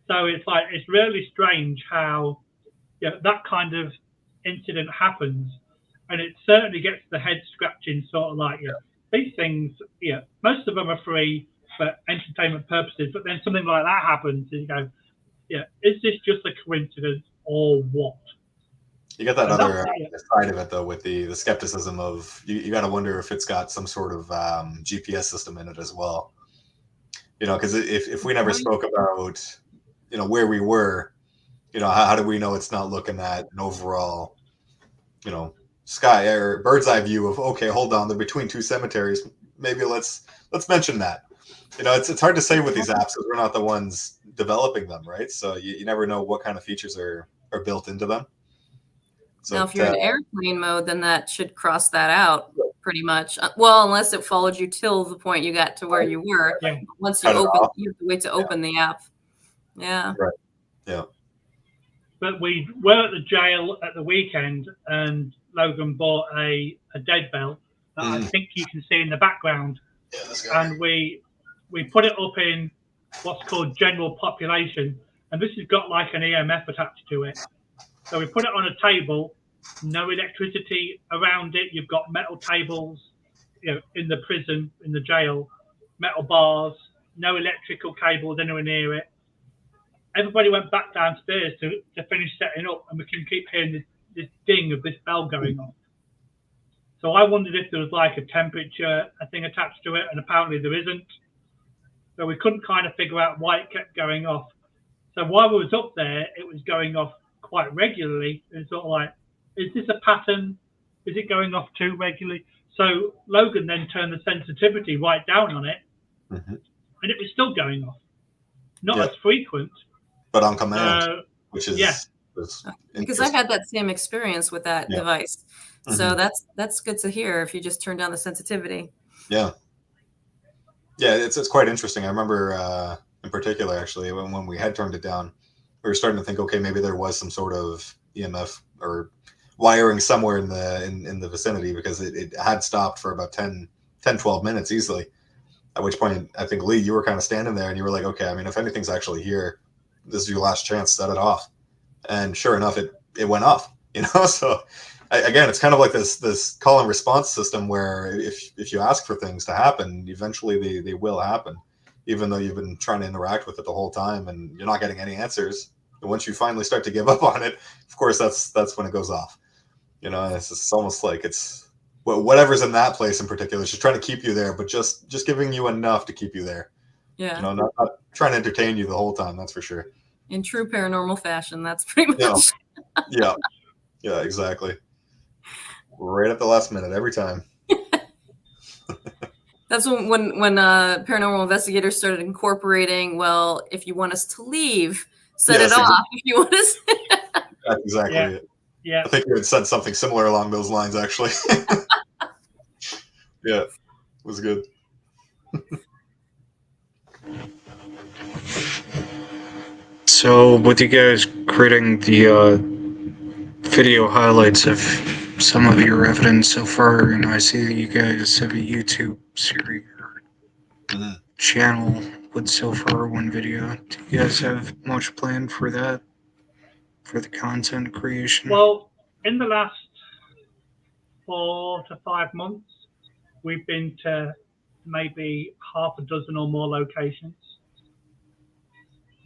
So it's really strange how that kind of incident happens, and it certainly gets the head scratching, sort of like these things. Most of them are free for entertainment purposes, but then something like that happens, and you go, is this just a coincidence or what? You get that other side of it though, with the skepticism of you got to wonder if it's got some sort of GPS system in it as well. Because if we never spoke about where we were, how do we know it's not looking at an overall sky or bird's eye view of, okay, hold on, they're between two cemeteries. Maybe let's mention that. It's hard to say with these apps because we're not the ones developing them, right? So you never know what kind of features are built into them. So now, if you're in airplane mode, then that should cross that out pretty much. Well, unless it followed you till the point you got to where you were. Yeah. Once you open, you have to wait to open the app. Yeah. Right. Yeah. But we were at the jail at the weekend, and Logan bought a dead bell that I think you can see in the background. Yeah, this guy. And we put it up in what's called general population, and this has got like an EMF attached to it. So we put it on a table, no electricity around it. You've got metal tables, in the prison, in the jail, metal bars, no electrical cables anywhere near it. Everybody went back downstairs to finish setting up, and we can keep hearing this ding of this bell going off. So I wondered if there was like a temperature, a thing attached to it, and apparently there isn't. So we couldn't kind of figure out why it kept going off. So while we was up there, it was going off quite regularly. It's sort of like, is this a pattern? Is it going off too regularly? So Logan then turned the sensitivity right down on it, and it was still going off. Not as frequent, but on command, which is because I've had that same experience with that device. So that's good to hear if you just turn down the sensitivity. Yeah, it's quite interesting. I remember in particular, actually, when we had turned it down, we were starting to think, okay, maybe there was some sort of EMF or wiring somewhere in the vicinity, because it had stopped for about 10-12 minutes easily. At which point, I think, Lee, you were kind of standing there and you were like, okay, I mean, if anything's actually here, this is your last chance, set it off. And sure enough, it went off, So again, it's kind of like this call and response system where if you ask for things to happen, eventually they will happen, even though you've been trying to interact with it the whole time and you're not getting any answers. And once you finally start to give up on it, of course, that's when it goes off. It's almost like it's whatever's in that place in particular is just trying to keep you there, but just giving you enough to keep you there. Yeah. Not trying to entertain you the whole time. That's for sure. In true paranormal fashion, that's pretty much. Yeah, exactly. Right at the last minute every time. That's when paranormal investigators started incorporating, well, if you want us to leave, set it off. If you want us. That's exactly it. Yeah. I think you had said something similar along those lines, actually. Yeah, it was good. So, with you guys creating the video highlights of some of your evidence so far, and I see that you guys have a YouTube series or channel with so far one video. Do you guys have much planned for that, for the content creation? Well, in the last 4 to 5 months, we've been to maybe half a dozen or more locations.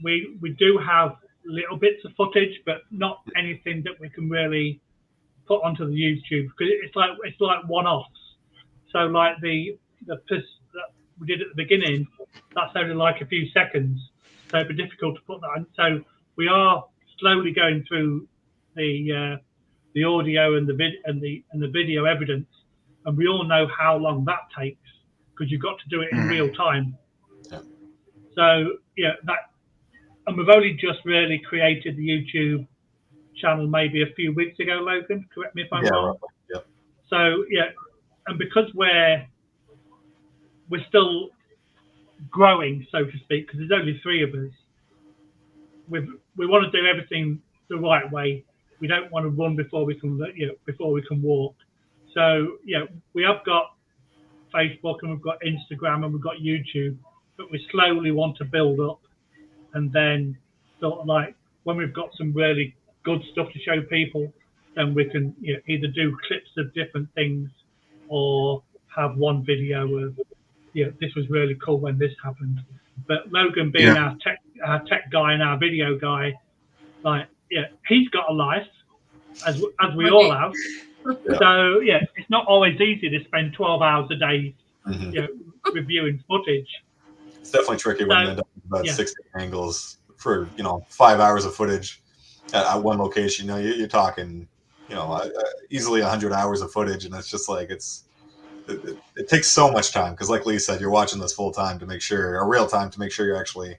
We do have little bits of footage, but not anything that we can really put onto the YouTube, because it's like one-offs. So like the piss that we did at the beginning, that's only like a few seconds, so it'd be difficult to put that on. So we are slowly going through the audio and the video evidence, and we all know how long that takes, because you've got to do it in real time. So and we've only just really created the YouTube channel maybe a few weeks ago, Logan. Correct me if I'm wrong. Yep. So and because we're still growing, so to speak, because there's only 3 of us, we want to do everything the right way. We don't want to run before we can walk. So we have got Facebook and we've got Instagram and we've got YouTube, but we slowly want to build up. And then sort of like when we've got some really good stuff to show people, then we can either do clips of different things or have one video of this was really cool when this happened. But Logan being our tech guy and our video guy, he's got a life as we all have. So it's not always easy to spend 12 hours a day reviewing footage. It's definitely tricky when you end up with about 60 angles for 5 hours of footage at one location. You're talking easily 100 hours of footage, and it's just like it takes so much time because, like Lee said, you're watching this full time to make sure, or real time to make sure you're actually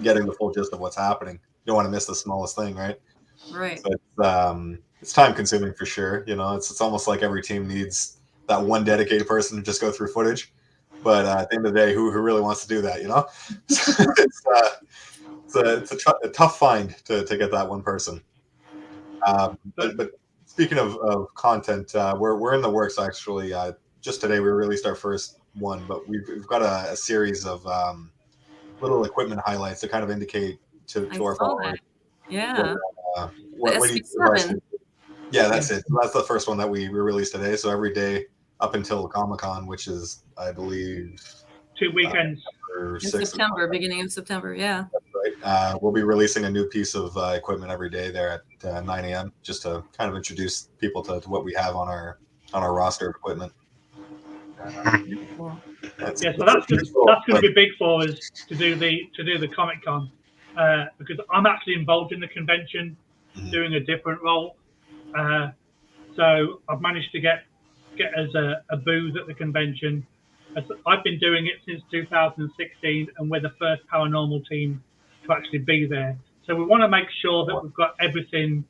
getting the full gist of what's happening. You don't want to miss the smallest thing, right? Right. So it's time consuming for sure. It's almost like every team needs that one dedicated person to just go through footage. But at the end of the day, who really wants to do that? It's a tough find to get that one person. But speaking of content, we're in the works actually. Just today we released our first one, but we've got a series of little equipment highlights to kind of indicate to I our saw followers. that. Yeah. What The do you SB7. Yeah, that's it. So that's the first one that we released today. So every day up until Comic-Con, which is, I believe, 2 weekends. In September, beginning of September, yeah. Right. We'll be releasing a new piece of equipment every day there at 9 a.m. just to kind of introduce people to what we have on our roster of equipment. Cool. Yeah, so that's going to be big for us to do the Comic-Con because I'm actually involved in the convention, doing a different role. So I've managed to get us a booth at the convention. I've been doing it since 2016, and we're the first paranormal team to actually be there. So we want to make sure that we've got everything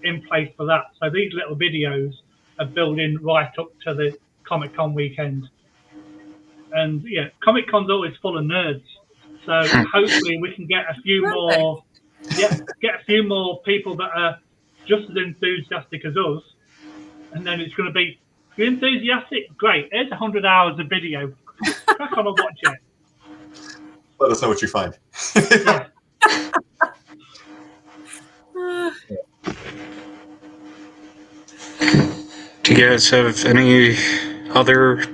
in place for that. So these little videos are building right up to the Comic-Con weekend. And yeah, Comic-Con's always full of nerds. So hopefully we can get a few more people that are just as enthusiastic as us. And then it's going to be, if you're enthusiastic, great. Here's 100 hours of video. Crack on and watch it. Let us know what you find. Yeah. Do you guys have any other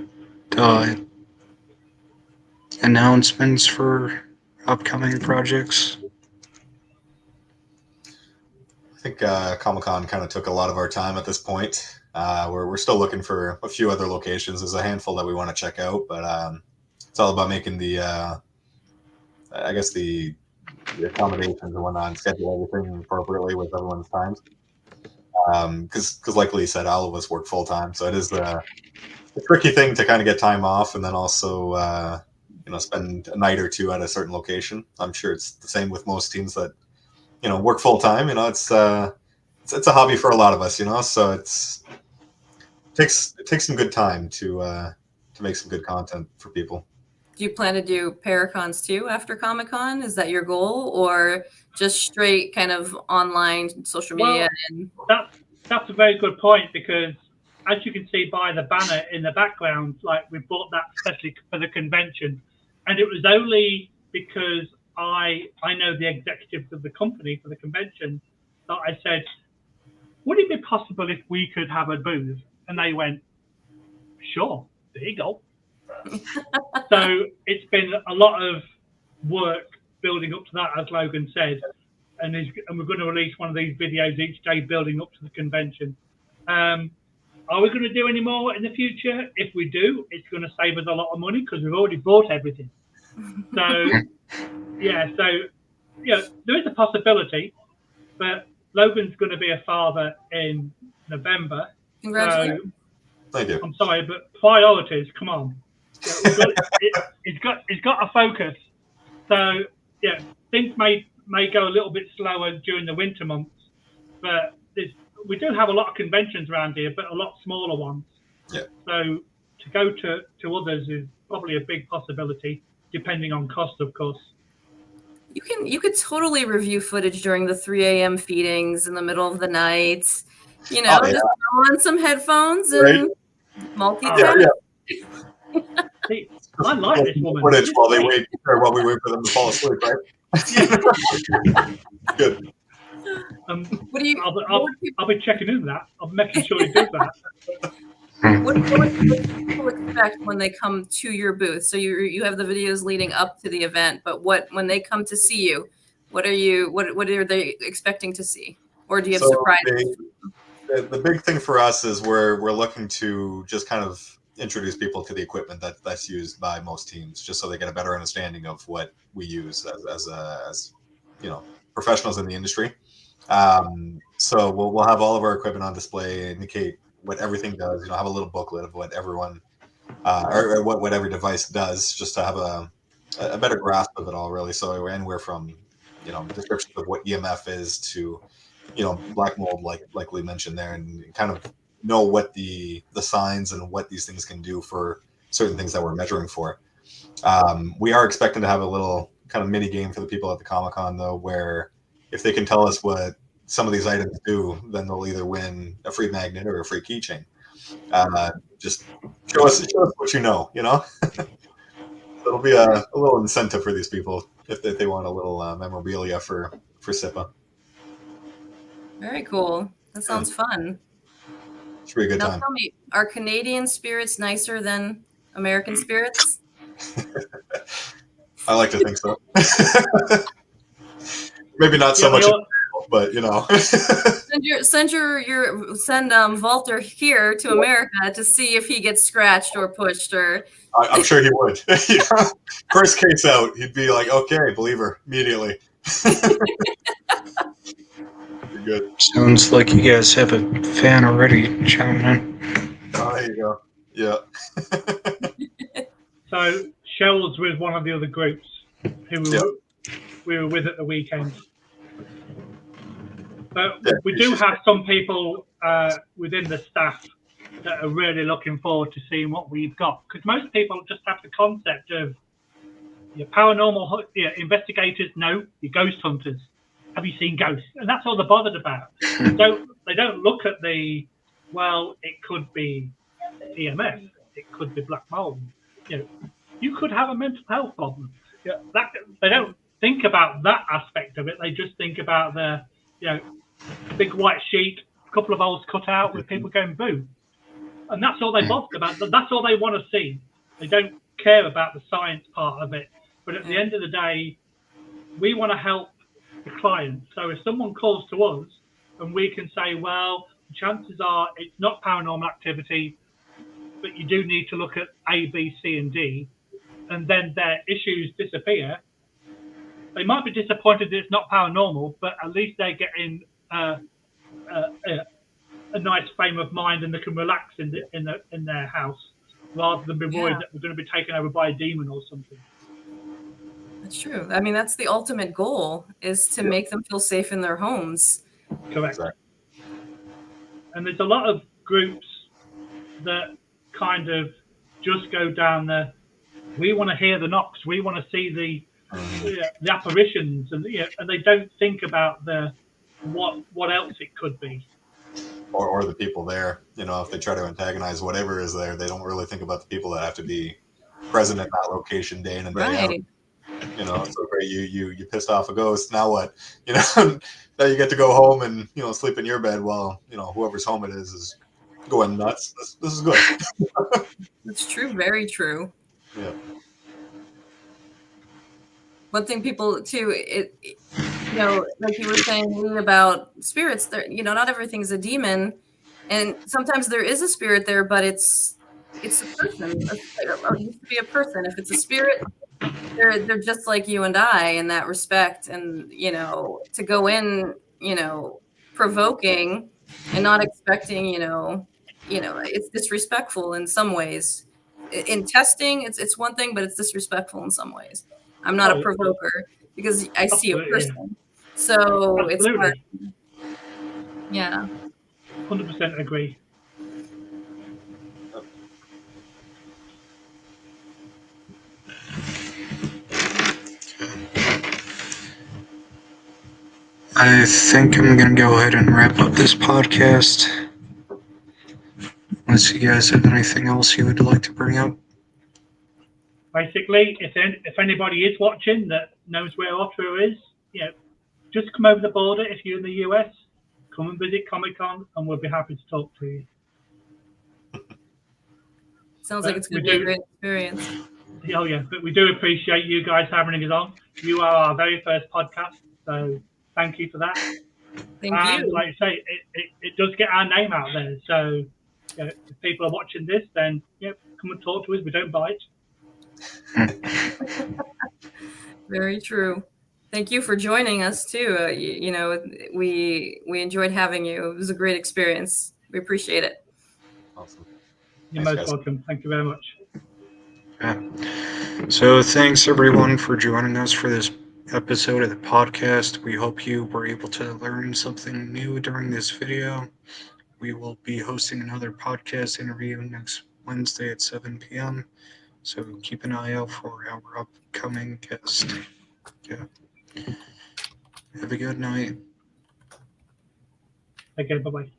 announcements for upcoming projects? I think Comic-Con kind of took a lot of our time at this point. We're still looking for a few other locations. There's a handful that we want to check out, but it's all about making the accommodations and whatnot, and schedule everything appropriately with everyone's times. Because like Lee said, all of us work full time, so it is a tricky thing to kind of get time off, and then also spend a night or two at a certain location. I'm sure it's the same with most teams that work full time. It's a hobby for a lot of us. So it takes some good time to make some good content for people. Do you plan to do Paracons too after Comic-Con? Is that your goal, or just straight kind of online social media? Well, that's a very good point, because as you can see by the banner in the background, like, we bought that especially for the convention, and it was only because I know the executives of the company for the convention that I said, would it be possible if we could have a booth? And they went, sure, there you go. So it's been a lot of work building up to that, as Logan said, and we're going to release one of these videos each day building up to the convention. Are we going to do any more in the future? If we do, it's going to save us a lot of money because we've already bought everything. So there is a possibility, but Logan's going to be a father in November. Congratulations. So, thank you. I'm sorry, but priorities, come on. It's got a focus. So yeah, things may go a little bit slower during the winter months, but we do have a lot of conventions around here, but a lot smaller ones. Yeah. So to go to others is probably a big possibility, depending on cost, of course. You could totally review footage during the 3 a.m. feedings in the middle of the night. Just throw on some headphones and multitask. See, I like this woman. Footage while we wait for them to fall asleep, right? Good. I'll be checking in that. I'm making sure he does that. What do people expect when they come to your booth? So you have the videos leading up to the event, but when they come to see you, what are they expecting to see, or do you have surprises? The big thing for us is we're looking to just kind of introduce people to the equipment that's used by most teams, just so they get a better understanding of what we use as professionals in the industry. So we'll have all of our equipment on display, indicate what everything does. You know, have a little booklet of what everyone or what every device does, just to have a better grasp of it all, really. So we're anywhere from, you know, descriptions of what EMF is to, you know, black mold, like Lee mentioned there, and kind of know what the signs and what these things can do for certain things that we're measuring for. We are expecting to have a little kind of mini game for the people at the Comic-Con, though, where if they can tell us what some of these items do, then they'll either win a free magnet or a free keychain. Just show us what you know, you know? It'll be a little incentive for these people if they want a little memorabilia for SIPA. Very cool. That sounds fun. It's a pretty good Now time. tell me, are Canadian spirits nicer than American spirits? I like to think so. Maybe not so much, but you know. send Walter here to America to see if he gets scratched or pushed or. I'm sure he would. First case out, he'd be like, "Okay, believer," immediately. You're good. Sounds like you guys have a fan already chiming in. Oh, there you go. Yeah. So Cheryl's with one of the other groups who we were with at the weekend. But we do have some people within the staff that are really looking forward to seeing what we've got. Because most people just have the concept of your paranormal investigators, no, you're ghost hunters. Have you seen ghosts? And that's all they're bothered about. They don't look at the, well, it could be EMF, it could be black mold. You know, you could have a mental health problem. Yeah, they don't think about that aspect of it. They just think about the, you know, big white sheet, a couple of holes cut out with people going boo. And that's all they bother about. That's all they want to see. They don't care about the science part of it. But at the end of the day, we want to help the client. So if someone calls to us and we can say, well, chances are it's not paranormal activity, but you do need to look at A, B, C, and D, and then their issues disappear, they might be disappointed that it's not paranormal, but at least they're getting a nice frame of mind and they can relax in their house rather than be worried that they're going to be taken over by a demon or something. That's true. I mean, that's the ultimate goal, is to make them feel safe in their homes. Correct. And there's a lot of groups that kind of just go down the, we want to hear the knocks, we want to see the apparitions, and they don't think about the what else it could be. Or the people there, you know, if they try to antagonize whatever is there, they don't really think about the people that have to be present at that location day in and day out. You know, so great, you pissed off a ghost. Now what? You know, now you get to go home and, you know, sleep in your bed while, you know, whoever's home it is going nuts. This is good. That's true. Very true. Yeah. One thing people too, you know, like you were saying about spirits, there, you know, not everything's a demon, and sometimes there is a spirit there, but it's a person. It used to be a person. If it's a spirit, they're just like you and I in that respect. And, you know, to go in, you know, provoking and not expecting, you know, it's disrespectful in some ways. In testing, it's one thing, but it's disrespectful in some ways. I'm not a provoker because I see a person. So it's hard. Yeah. 100% agree. I think I'm going to go ahead and wrap up this podcast. Unless you guys have anything else you would like to bring up. Basically, if anybody is watching that knows where Ottawa is, just come over the border if you're in the US, come and visit Comic-Con, and we'll be happy to talk to you. Sounds like it's going to be a great experience. Oh yeah, but we do appreciate you guys having us on. You are our very first podcast, so thank you for that. Thank you. Like I say, it does get our name out there. So if people are watching this, then come and talk to us. We don't bite. Very true. Thank you for joining us too. We enjoyed having you. It was a great experience. We appreciate it. Awesome. You're Thanks, most guys. welcome. Thank you very much. Yeah. So thanks everyone for joining us for this episode of the podcast. We hope you were able to learn something new during this video. We will be hosting another podcast interview next Wednesday at 7 p.m. So keep an eye out for our upcoming guest. Yeah. Have a good night. Okay, bye bye.